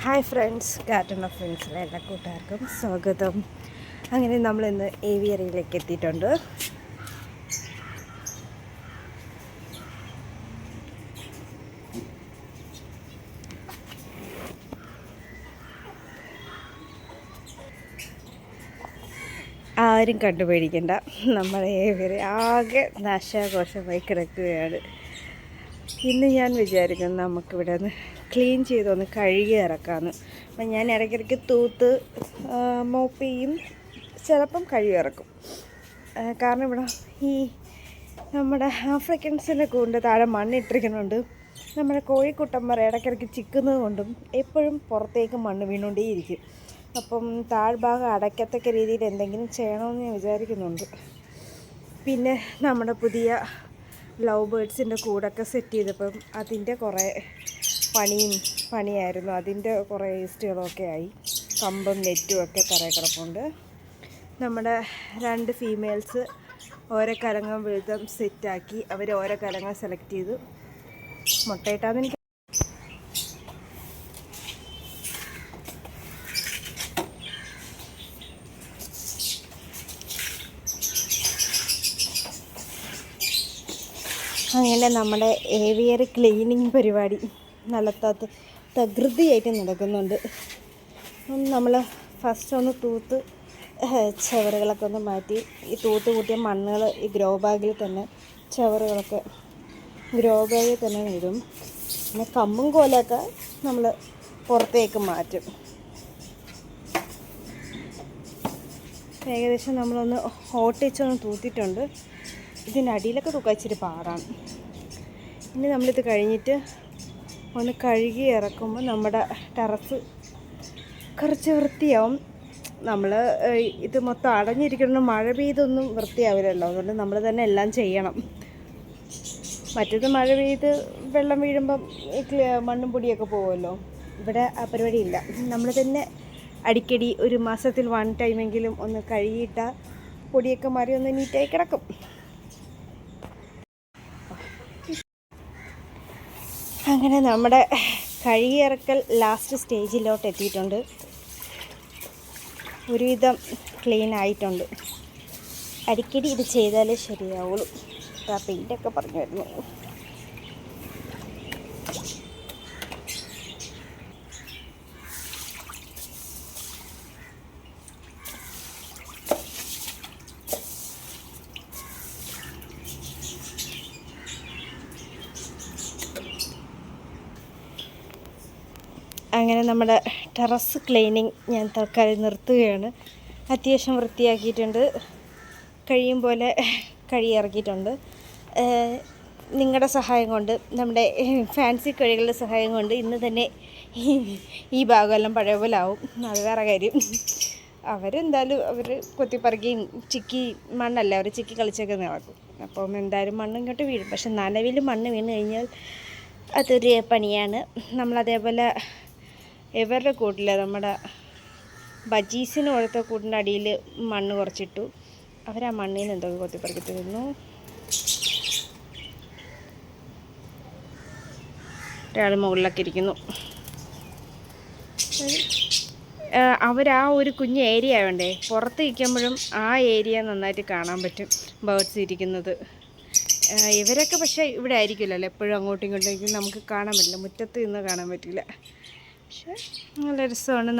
Hi friends, garden of ഫ്രണ്ട്സിലെ എല്ലാ കൂട്ടുകാർക്കും സ്വാഗതം. അങ്ങനെ നമ്മളിന്ന് ഏവിയറിയിലേക്ക് എത്തിയിട്ടുണ്ട്. ആരും കണ്ടുപിടിക്കണ്ട, നമ്മുടെ ഏവിയറി ആകെ നാശാഘോഷമായി കിടക്കുകയാണ്. ഇന്ന് ഞാൻ വിചാരിക്കുന്നു നമുക്കിവിടെ ഒന്ന് ക്ലീൻ ചെയ്തൊന്ന് കഴുകി ഇറക്കാമെന്ന്. അപ്പം ഞാൻ ഇടയ്ക്കിടയ്ക്ക് തൂത്ത് മോപ്പ് ചെയ്യും, ചിലപ്പം കഴുകി ഇറക്കും. കാരണം ഇവിടെ ഈ നമ്മുടെ ആഫ്രിക്കൻസിൻ്റെ കൂടിൻ്റെ താഴെ മണ്ണിട്ടിരിക്കുന്നുണ്ട്. നമ്മുടെ കോഴിക്കുട്ടന്മാർ ഇടയ്ക്കിടയ്ക്ക് ചിക്കുന്നത് കൊണ്ടും എപ്പോഴും പുറത്തേക്ക് മണ്ണ് വീണുകൊണ്ടേയിരിക്കും. അപ്പം താഴ്ഭാഗം അടയ്ക്കത്തക്ക രീതിയിൽ എന്തെങ്കിലും ചെയ്യണമെന്ന് ഞാൻ വിചാരിക്കുന്നുണ്ട്. പിന്നെ നമ്മുടെ പുതിയ ലവ് ബേർഡ്സിൻ്റെ കൂടൊക്കെ സെറ്റ് ചെയ്തപ്പം അതിൻ്റെ കുറേ പണിയായിരുന്നു. അതിൻ്റെ കുറേ വേസ്റ്റുകളൊക്കെ ആയി. കമ്പും നെറ്റും ഒക്കെ തറയിൽ കിടപ്പുണ്ട്. നമ്മുടെ 2 ഫീമെയിൽസ് ഓരോ കലങ്ങം വീതം സെറ്റാക്കി അവർ ഓരോ കലങ്ങൾ സെലക്ട് ചെയ്ത് മുട്ടയിട്ടാന്ന് എനിക്ക്. അങ്ങനെ നമ്മുടെ ഏവിയറി ക്ലീനിങ് പരിപാടി നല്ല തകൃതിയായിട്ട് നടക്കുന്നുണ്ട്. നമ്മൾ ഫസ്റ്റ് ഒന്ന് തൂത്ത് ചവറുകളൊക്കെ ഒന്ന് മാറ്റി, ഈ തൂത്ത് കൂട്ടിയ മണ്ണുകൾ ഈ ഗ്രോ ബാഗിൽ തന്നെ, ചവറുകളൊക്കെ ഗ്രോ ബാഗിൽ തന്നെ ഇടും. പിന്നെ കമ്പും കോലൊക്കെ നമ്മൾ പുറത്തേക്ക് മാറ്റും. ഏകദേശം നമ്മളൊന്ന് ഓട്ടിച്ചൊന്ന് തൂത്തിട്ടുണ്ട്. ഇതിനടിയിലൊക്കെ തൂക്കാൻ ഇച്ചിരി പാടാണ്. ഇനി നമ്മളിത് കഴിഞ്ഞിട്ട് ഒന്ന് കഴുകി ഇറക്കുമ്പോൾ നമ്മുടെ ടെറസ് കുറച്ച് വൃത്തിയാവും. നമ്മൾ ഇത് മൊത്തം അടഞ്ഞിരിക്കുന്ന മഴ പെയ്തൊന്നും വൃത്തിയാവില്ലല്ലോ, അതുകൊണ്ട് നമ്മൾ തന്നെ എല്ലാം ചെയ്യണം. മറ്റേത് മഴ പെയ്ത് വെള്ളം വീഴുമ്പം മണ്ണും പൊടിയൊക്കെ പോകുമല്ലോ. ഇവിടെ ആ പരിപാടിയില്ല. നമ്മൾ തന്നെ അടിക്കടി ഒരു മാസത്തിൽ 1 ടൈമെങ്കിലും ഒന്ന് കഴുകിയിട്ടാൽ പൊടിയൊക്കെ മാറി ഒന്ന് നീറ്റായി കിടക്കും. അങ്ങനെ നമ്മുടെ കഴുകിയിറക്കൽ ലാസ്റ്റ് സ്റ്റേജിലോട്ട് എത്തിയിട്ടുണ്ട്. ഒരുവിധം ക്ലീൻ ആയിട്ടുണ്ട്. അടിക്കടി ഇത് ചെയ്താലേ ശരിയാവുള്ളൂ. ആ പെയിൻ്റൊക്കെ പറഞ്ഞു വരുന്നു. അങ്ങനെ നമ്മുടെ ടെറസ് ക്ലീനിങ് ഞാൻ തൽക്കാലം നിർത്തുകയാണ്. അത്യാവശ്യം വൃത്തിയാക്കിയിട്ടുണ്ട്, കഴിയും പോലെ കഴുകിയിറക്കിയിട്ടുണ്ട്. നിങ്ങളുടെ സഹായം കൊണ്ട്, നമ്മുടെ ഫാൻസി കോഴികളുടെ സഹായം കൊണ്ട് ഇന്ന് തന്നെ ഈ ഭാഗമെല്ലാം പഴയ പോലെ ആവും. അത് വേറെ കാര്യം. അവരെന്തായാലും അവർ കൊത്തിപ്പറക്കുകയും ചിക്കി മണ്ണല്ല, അവർ ചിക്കി കളിച്ചൊക്കെ നടക്കും. അപ്പം എന്തായാലും മണ്ണ് ഇങ്ങോട്ട് വീഴും. പക്ഷെ നനവിൽ മണ്ണ് വീണ് കഴിഞ്ഞാൽ അതൊരു പണിയാണ്. നമ്മളതേപോലെ ഇവരുടെ കൂട്ടിൽ, നമ്മുടെ ബജീസിന് കൊടുത്ത കൂട്ടിൻ്റെ അടിയിൽ മണ്ണ് കുറച്ചിട്ടു. അവരാ മണ്ണിൽ നിന്ന് എന്തൊക്കെ കൊത്തിപ്പറക്കി തരുന്നു. ഒരാൾ മുകളിലൊക്കെ ഇരിക്കുന്നു. അവരാ ഒരു കുഞ്ഞ് ഏരിയ ആയതുകൊണ്ടേ പുറത്ത് ഇരിക്കുമ്പോഴും ആ ഏരിയ നന്നായിട്ട് കാണാൻ പറ്റും, ബേർഡ്സ് ഇരിക്കുന്നത്. ഇവരൊക്കെ പക്ഷേ ഇവിടെ ആയിരിക്കില്ലല്ലോ, എപ്പോഴും അങ്ങോട്ടും ഇങ്ങോട്ടും നമുക്ക് കാണാൻ പറ്റില്ല, മുറ്റത്ത് നിന്ന് കാണാൻ പറ്റില്ല. പക്ഷേ നല്ല രസമാണ്.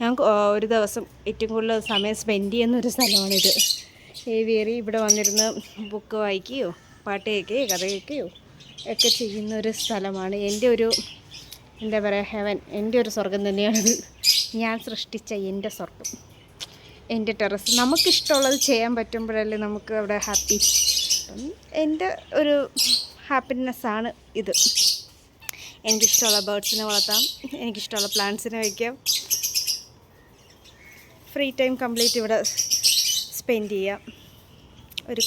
ഞാൻ ഒരു ദിവസം ഏറ്റവും കൂടുതൽ സമയം സ്പെൻഡ് ചെയ്യുന്നൊരു സ്ഥലമാണിത്. ഏവിയറി ഇവിടെ വന്നിരുന്ന് ബുക്ക് വായിക്കുകയോ പാട്ട് കേൾക്കുകയോ കഥ കേൾക്കുകയോ ഒക്കെ ചെയ്യുന്നൊരു സ്ഥലമാണ്. എൻ്റെ ഒരു എന്താ പറയുക, ഹെവൻ, എൻ്റെ ഒരു സ്വർഗം തന്നെയാണിത്. ഞാൻ സൃഷ്ടിച്ച എൻ്റെ സ്വർഗം, എൻ്റെ ടെറസ്. നമുക്കിഷ്ടമുള്ളത് ചെയ്യാൻ പറ്റുമ്പോഴല്ലേ നമുക്ക് അവിടെ ഹാപ്പി. എൻ്റെ ഒരു ഹാപ്പിനെസ്സാണ് ഇത്. എനിക്കിഷ്ടമുള്ള ബേർഡ്സിനെ വളർത്താം, എനിക്കിഷ്ടമുള്ള പ്ലാന്റ്സിനെ വയ്ക്കാം. ഫ്രീ ടൈം കംപ്ലീറ്റ് ഇവിടെ സ്പെൻഡ് ചെയ്യാം. ഒരു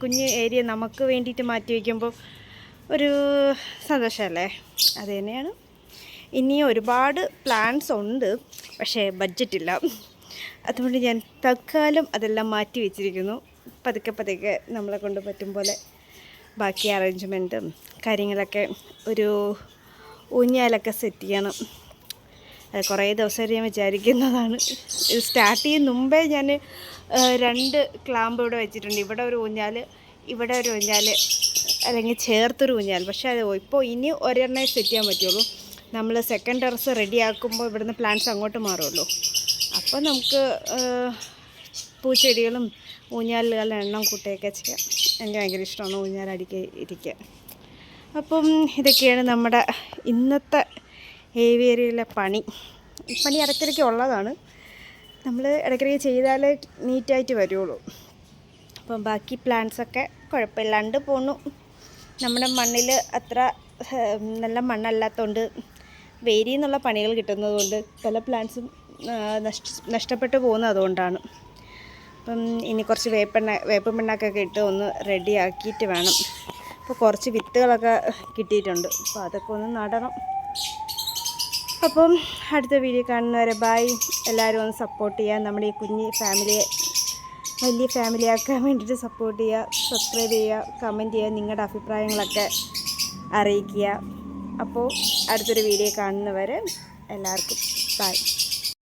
കുഞ്ഞ് ഏരിയ നമുക്ക് വേണ്ടിയിട്ട് മാറ്റി വയ്ക്കുമ്പോൾ ഒരു സന്തോഷമല്ലേ. അത് തന്നെയാണ്. ഇനിയും ഒരുപാട് പ്ലാൻസ് ഉണ്ട്, പക്ഷേ ബഡ്ജറ്റില്ല. അതുകൊണ്ട് ഞാൻ തൽക്കാലം അതെല്ലാം മാറ്റി വെച്ചിരിക്കുന്നു. പതുക്കെ നമ്മളെ കൊണ്ട് പറ്റും പോലെ ബാക്കി അറേഞ്ച്മെൻറ്റും കാര്യങ്ങളൊക്കെ ഒരു ഊഞ്ഞാലൊക്കെ സെറ്റ് ചെയ്യണം. അത് കുറേ ദിവസമായിട്ട് ഞാൻ വിചാരിക്കുന്നതാണ്. ഇത് സ്റ്റാർട്ട് ചെയ്യും മുമ്പേ ഞാൻ 2 ക്ലാമ്പ് ഇവിടെ വെച്ചിട്ടുണ്ട്. ഇവിടെ ഒരു ഊഞ്ഞാൽ, ഇവിടെ ഒരു ഊഞ്ഞാൽ, അല്ലെങ്കിൽ ചേർത്തൊരു ഊഞ്ഞാൽ. പക്ഷേ അത് ഇപ്പോൾ ഇനി ഒരെണ്ണേ സെറ്റ് ചെയ്യാൻ പറ്റുള്ളൂ. നമ്മൾ സെക്കൻഡ് ടെറസ് റെഡി ആക്കുമ്പോൾ ഇവിടുന്ന് പ്ലാന്റ്സ് അങ്ങോട്ട് മാറുമല്ലോ. അപ്പോൾ നമുക്ക് പൂച്ചെടികളും ഊഞ്ഞാലുകളുടെ എണ്ണം കൂട്ടുകയൊക്കെ ചെയ്യാം. എനിക്ക് ഭയങ്കര ഇഷ്ടമാണ് ഊഞ്ഞാലടിക്കുക ഇരിക്കാൻ. അപ്പം ഇതൊക്കെയാണ് നമ്മുടെ ഇന്നത്തെ ഏവിയറിയിലെ പണി. ഇടയ്ക്കിടയ്ക്ക് ഉള്ളതാണ്. നമ്മൾ ഇടയ്ക്കിടയ്ക്ക് ചെയ്താലേ നീറ്റായിട്ട് വരുള്ളൂ. അപ്പം ബാക്കി പ്ലാന്റ്സൊക്കെ കുഴപ്പമില്ലാണ്ട് പോണു. നമ്മുടെ മണ്ണിൽ അത്ര നല്ല മണ്ണല്ലാത്തതുകൊണ്ട് വേരിയിൽ നിന്നുള്ള പണികൾ കിട്ടുന്നതുകൊണ്ട് പല പ്ലാന്റ്സും നഷ്ടപ്പെട്ടു പോകുന്നത് അതുകൊണ്ടാണ്. അപ്പം ഇനി കുറച്ച് വേപ്പ് പിണ്ണാക്കൊക്കെ ഇട്ട് ഒന്ന് റെഡി ആക്കിയിട്ട് വേണം. അപ്പോൾ കുറച്ച് വിത്തുകളൊക്കെ കിട്ടിയിട്ടുണ്ട്. അപ്പോൾ അതൊക്കെ ഒന്ന് നടണം. അപ്പം അടുത്ത വീഡിയോ കാണുന്നവരെ ബൈ. എല്ലാവരും ഒന്ന് സപ്പോർട്ട് ചെയ്യുക. നമ്മുടെ ഈ കുഞ്ഞ് ഫാമിലിയെ വലിയ ഫാമിലിയാക്കാൻ വേണ്ടിയിട്ട് സപ്പോർട്ട് ചെയ്യുക, സബ്സ്ക്രൈബ് ചെയ്യുക, കമൻറ്റ് ചെയ്യുക, നിങ്ങളുടെ അഭിപ്രായങ്ങളൊക്കെ അറിയിക്കുക. അപ്പോൾ അടുത്തൊരു വീഡിയോ കാണുന്നവരെ എല്ലാവർക്കും ബൈ.